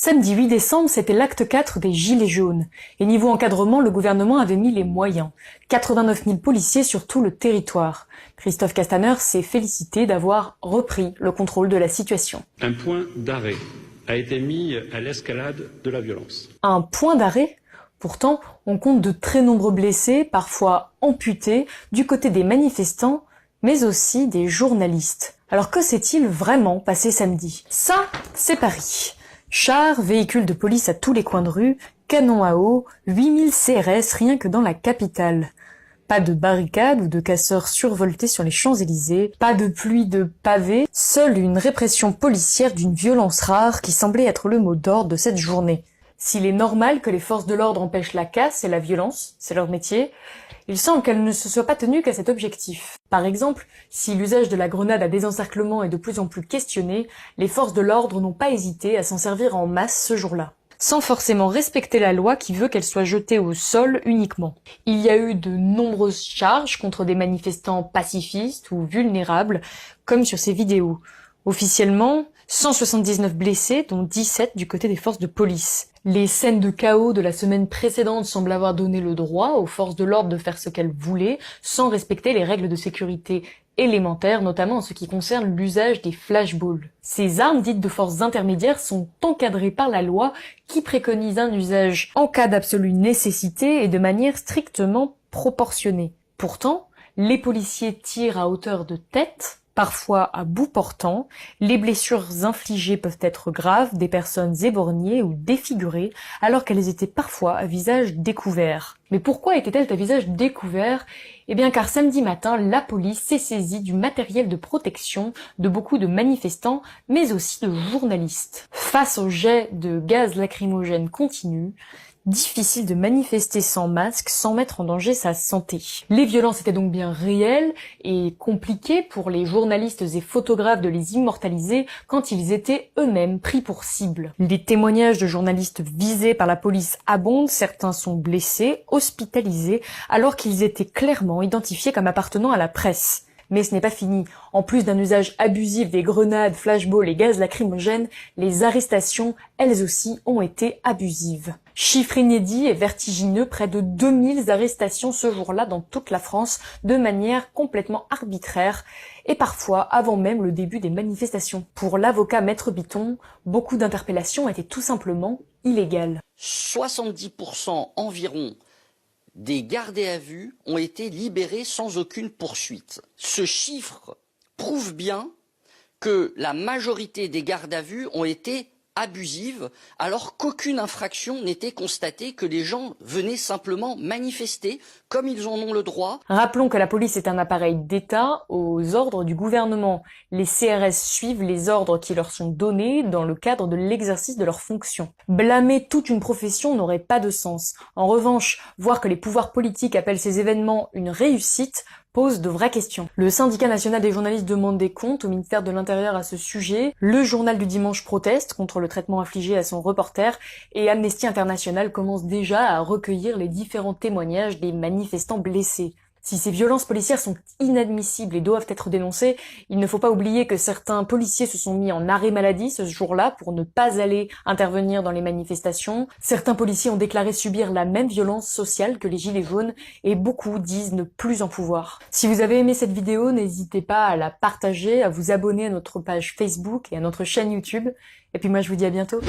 Samedi 8 décembre, c'était l'acte 4 des Gilets jaunes. Et niveau encadrement, le gouvernement avait mis les moyens. 89 000 policiers sur tout le territoire. Christophe Castaner s'est félicité d'avoir repris le contrôle de la situation. Un point d'arrêt a été mis à l'escalade de la violence. Un point d'arrêt ? Pourtant, on compte de très nombreux blessés, parfois amputés, du côté des manifestants, mais aussi des journalistes. Alors que s'est-il vraiment passé samedi ? Ça, c'est Paris. Chars, véhicules de police à tous les coins de rue, canons à eau, 8000 CRS rien que dans la capitale. Pas de barricades ou de casseurs survoltés sur les Champs-Élysées, pas de pluie de pavés, seule une répression policière d'une violence rare qui semblait être le mot d'ordre de cette journée. S'il est normal que les forces de l'ordre empêchent la casse et la violence, c'est leur métier, il semble qu'elles ne se soient pas tenues qu'à cet objectif. Par exemple, si l'usage de la grenade à désencerclement est de plus en plus questionné, les forces de l'ordre n'ont pas hésité à s'en servir en masse ce jour-là, sans forcément respecter la loi qui veut qu'elle soit jetée au sol uniquement. Il y a eu de nombreuses charges contre des manifestants pacifistes ou vulnérables, comme sur ces vidéos. Officiellement, 179 blessés, dont 17 du côté des forces de police. Les scènes de chaos de la semaine précédente semblent avoir donné le droit aux forces de l'ordre de faire ce qu'elles voulaient, sans respecter les règles de sécurité élémentaires, notamment en ce qui concerne l'usage des flashballs. Ces armes dites de forces intermédiaires sont encadrées par la loi qui préconise un usage en cas d'absolue nécessité et de manière strictement proportionnée. Pourtant, les policiers tirent à hauteur de tête, parfois à bout portant, les blessures infligées peuvent être graves, des personnes éborgnées ou défigurées, alors qu'elles étaient parfois à visage découvert. Mais pourquoi étaient-elles à visage découvert ? Eh bien car samedi matin, la police s'est saisie du matériel de protection de beaucoup de manifestants, mais aussi de journalistes. Face au jet de gaz lacrymogène continu, difficile de manifester sans masque, sans mettre en danger sa santé. Les violences étaient donc bien réelles et compliquées pour les journalistes et photographes de les immortaliser quand ils étaient eux-mêmes pris pour cible. Les témoignages de journalistes visés par la police abondent, certains sont blessés, hospitalisés, alors qu'ils étaient clairement identifiés comme appartenant à la presse. Mais ce n'est pas fini. En plus d'un usage abusif des grenades, flashballs et gaz lacrymogènes, les arrestations, elles aussi, ont été abusives. Chiffre inédit et vertigineux, près de 2000 arrestations ce jour-là dans toute la France, de manière complètement arbitraire, et parfois avant même le début des manifestations. Pour l'avocat Maître Biton, beaucoup d'interpellations étaient tout simplement illégales. 70% environ des gardés à vue ont été libérés sans aucune poursuite. Ce chiffre prouve bien que la majorité des gardes à vue ont été abusives, alors qu'aucune infraction n'était constatée, que les gens venaient simplement manifester comme ils en ont le droit. Rappelons que la police est un appareil d'État aux ordres du gouvernement. Les CRS suivent les ordres qui leur sont donnés dans le cadre de l'exercice de leurs fonctions. Blâmer toute une profession n'aurait pas de sens. En revanche, voir que les pouvoirs politiques appellent ces événements une réussite pose de vraies questions. Le syndicat national des journalistes demande des comptes au ministère de l'Intérieur à ce sujet. Le journal du dimanche proteste contre le traitement infligé à son reporter et Amnesty International commence déjà à recueillir les différents témoignages des manifestants blessés. Si ces violences policières sont inadmissibles et doivent être dénoncées, il ne faut pas oublier que certains policiers se sont mis en arrêt maladie ce jour-là pour ne pas aller intervenir dans les manifestations. Certains policiers ont déclaré subir la même violence sociale que les Gilets jaunes et beaucoup disent ne plus en pouvoir. Si vous avez aimé cette vidéo, n'hésitez pas à la partager, à vous abonner à notre page Facebook et à notre chaîne YouTube. Et puis moi je vous dis à bientôt.